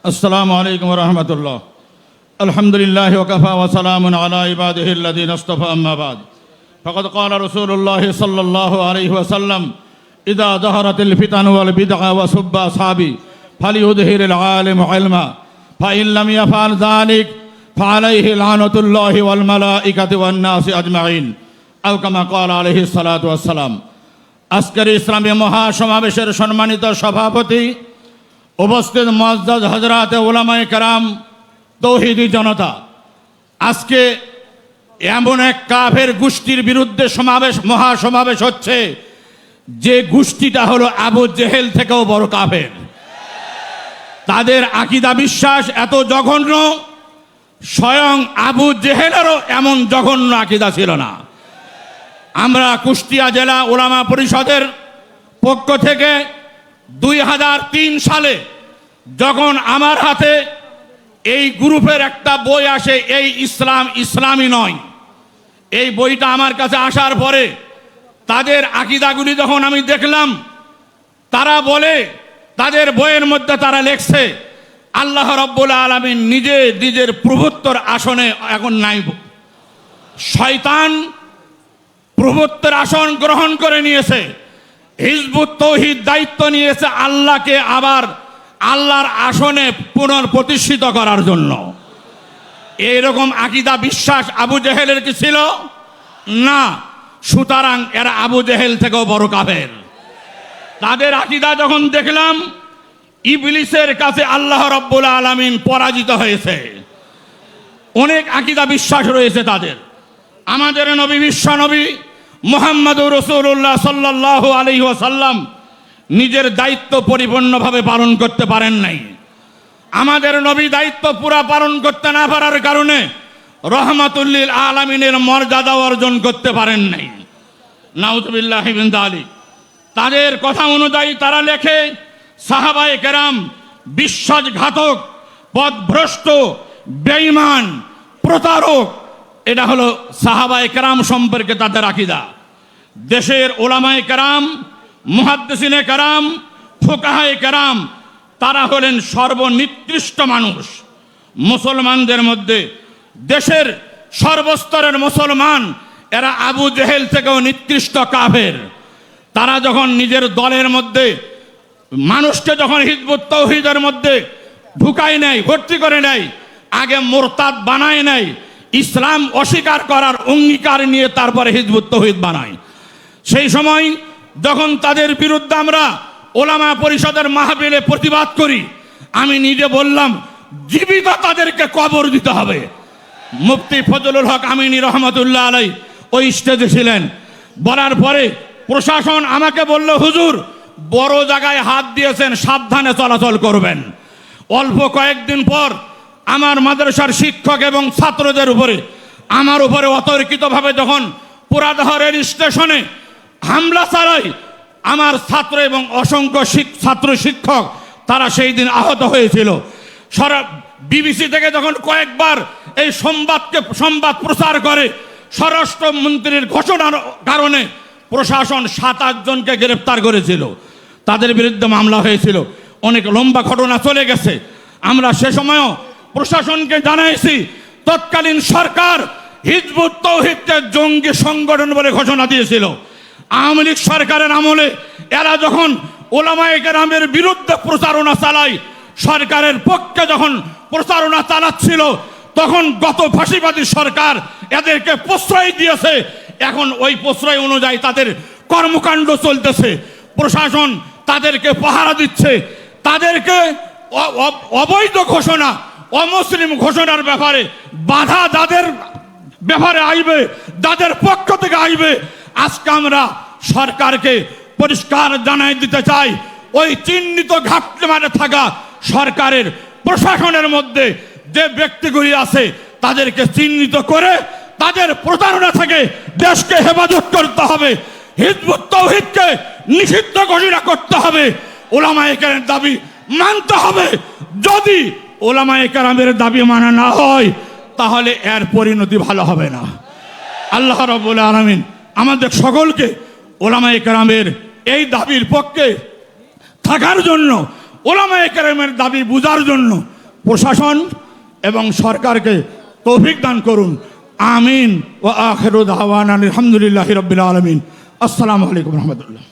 আসসালামু আলাইকুম ওয়া রাহমাতুল্লাহ। আলহামদুলিল্লাহি ওয়া কাফা ওয়া সালামুন আলা ইবাদিহি আল্লাযীনা ইসতাফা, আম্মা বা'দ। ফাকাদ ক্বালা রাসূলুল্লাহি সাল্লাল্লাহু আলাইহি ওয়া সাল্লাম, ইযা যাহারাতিল ফিতানু ওয়াল বিদআ ওয়া সুব্বা আসহাবি ফালিয়ুযহিরিল আলিমু ইলমা ফাইন লাম ইয়াফআল যালিক ফাআলাইহি লানাতুল্লাহি ওয়াল মালাইকাতি ওয়ান নাসি আজমাইন, আও কামা ক্বালা আলাইহিস সালাতু ওয়াস সালাম। আজকের ইসলামী মহাসমাবেশের সম্মানিত সভাপতি, উপস্থিত মুআজ্জাজ হযরত উলামায়ে কেরাম, তৌহিদি জনতা, আজকে এমন এক কাফের গোষ্ঠীর বিরুদ্ধে মহাসমাবেশ হচ্ছে যে গোষ্ঠীটা হলো আবু জেহেল থেকেও বড় কাফের। তাদের আকীদা বিশ্বাস এত জঘন্য, স্বয়ং আবু জেহেলেরও এমন জঘন্য আকীদা ছিল না। আমরা কুষ্টিয়া জেলা উলামা পরিষদের পক্ষ থেকে 2003 সালে যখন আমার হাতে এই গ্রুপের একটা বই আসে, এই ইসলাম ইসলামী নয়, এই বইটা আমার কাছে আসার পরে তাদের আকীদাগুলি যখন আমি দেখলাম, তারা বলে, তাদের বইয়ের মধ্যে তারা লেখছে আল্লাহ রাব্বুল আলামিন নিজে নিজের প্রভুত্বর আসনে এখন নাই, শয়তান প্রভুত্বের আসন গ্রহণ করে নিয়েছে। হিজবুত তৌহিদ দায়িত্ব নিয়েছে আল্লাহকে আবার আল্লাহর আসনে পুনঃপ্রতিষ্ঠিত করার জন্য। এইরকম আকীদা বিশ্বাস আবু জেহেলের কি ছিল? না। সুতরাং এরা আবু জেহেল থেকেও বড় কাফের। তাদের আকীদা যখন দেখলাম, ইবলিসের কাছে আল্লাহ রাব্বুল আলামিন পরাজিত হয়েছে। অনেক আকীদা বিশ্বাস রয়েছে তাদের। আমাদের নবী, বিশ্ব নবী মুহাম্মদুর রাসূলুল্লাহ সাল্লাল্লাহু আলাইহি ওয়াসাল্লাম নিজের দায়িত্ব পরিপূর্ণভাবে পালন করতে পারেন নাই। আমাদের নবী দায়িত্ব পুরা পালন করতে না পারার কারণে রহমাতুল লিল আলামিনের মর্যাদা অর্জন করতে পারেন নাই। নাউযুবিল্লাহি মিন যালিক। তাদের কথা অনুযায়ী তারা লেখে, সাহাবায়ে কেরাম বিশ্বাসঘাতক, পথভ্রষ্ট, বেঈমান, প্রতারক। এটা হলো সাহাবায়ে কেরাম সম্পর্কে তাদের আকীদা। দেশের উলামায়ে কেরাম, মুহাদ্দিসিনে কেরাম, ফুকাহায়ে কেরাম, তারা হলেন সর্বনিকৃষ্ট মানুষ। মুসলমানদের মধ্যে দেশের সর্বস্তরের মুসলমান, এরা আবু জেহেল থেকেও নিকৃষ্ট কাফের। তারা যখন নিজের দলের মধ্যে মানুষকে যখন হিজবুত তৌহিদের মধ্যে ঢুকায় নেয়, ভর্তি করে নেয়, আগে মুরতাদ বানায় নেয়, ইসলাম অস্বীকার করার অঙ্গীকার নিয়ে তারপরে হিজবুত তৌহিদ বানায়। সেই সময় যখন তাদের বিরুদ্ধে আমরা ওলামা পরিষদের মাহফিলে প্রতিবাদ করি, আমি নিজে বললাম জীবিত তাদেরকে কবর দিতে হবে। মুফতি ফজলুল হক আমিনী রহমাতুল্লাহ আলাই ওই স্টেজে ছিলেন। বলার পরে প্রশাসন আমাকে বলল, হুজুর বড় জায়গায় হাত দিয়েছেন, সাবধানে চলাচল করবেন। অল্প কয়েকদিন পর আমার মাদ্রাসার শিক্ষক এবং ছাত্রদের উপরে, আমার উপরে অতর্কিতভাবে যখন পুরাদহ রেল স্টেশনে হামলা চালায়, আমার ছাত্র এবং অসংখ্য ছাত্র শিক্ষক তারা সেই দিন আহত হয়েছিল। বিবিসি থেকে যখন কয়েকবার এই সংবাদ প্রচার করে, স্বরাষ্ট্রমন্ত্রীর ঘোষণার কারণে প্রশাসন 7-8 জনকে গ্রেফতার করেছিল, তাদের বিরুদ্ধে মামলা হয়েছিল। অনেক লম্বা ঘটনা চলে গেছে। আমরা সে সময়ও প্রশাসনকে জানাইছি, তৎকালীন সরকার হিজবুত তৌহিদকে জঙ্গি সংগঠন বলে ঘোষণা দিয়েছিল। আওয়ামী লীগ সরকারের আমলে এরা যখন ওলামায়ে কেরামের বিরুদ্ধে প্রচারণা চালায়, সরকারের পক্ষে যখন প্রচারণা চালাচ্ছিল, তখন গত ফাঁসিবাদী সরকার এদেরকে প্রশ্রয় দিয়েছে। এখন ওই প্রশ্রয় অনুযায়ী তাদের কর্মকাণ্ড চলতেছে। প্রশাসন তাদেরকে পাহারা দিচ্ছে। তাদেরকে অবৈধ ঘোষণা, অমুসলিম ঘোষণার ব্যাপারে বাধা যাদের ব্যাপারে আইবে, যাদের পক্ষ থেকে আইবে, আজকে আমরা সরকারকে পরিষ্কার জানাই দিতে চাই, ওই চিহ্নিত ঘাটতি মানে থাকা সরকারের প্রশাসনের মধ্যে যে ব্যক্তিগুলি আছে তাদেরকে চিহ্নিত করে তাদের প্রতারণা থেকে দেশকে হেফাজত করতে হবে। হিজবুত তৌহিদকে নিষিদ্ধ ঘোষণা করতে হবে। ওলামায়ে কেরামের দাবি মানতে হবে। যদি ওলামায়ে কেরামের দাবি মানা না হয়, তাহলে এর পরিণতি ভালো হবে না। আল্লাহ রাব্বুল আলামিন আমাদের সকলকে ওলামায়ে কেরামের এই দাবির পক্ষে থাকার জন্য, ওলামায়ে কেরামের দাবি বুঝার জন্য প্রশাসন এবং সরকারকে তৌফিক দান করুন। আমিন। ওয়া আখিরু দাওয়ানা আলহামদুলিল্লাহি রাব্বিল আলামিন। আসসালামু আলাইকুম রহমতুল্লাহ।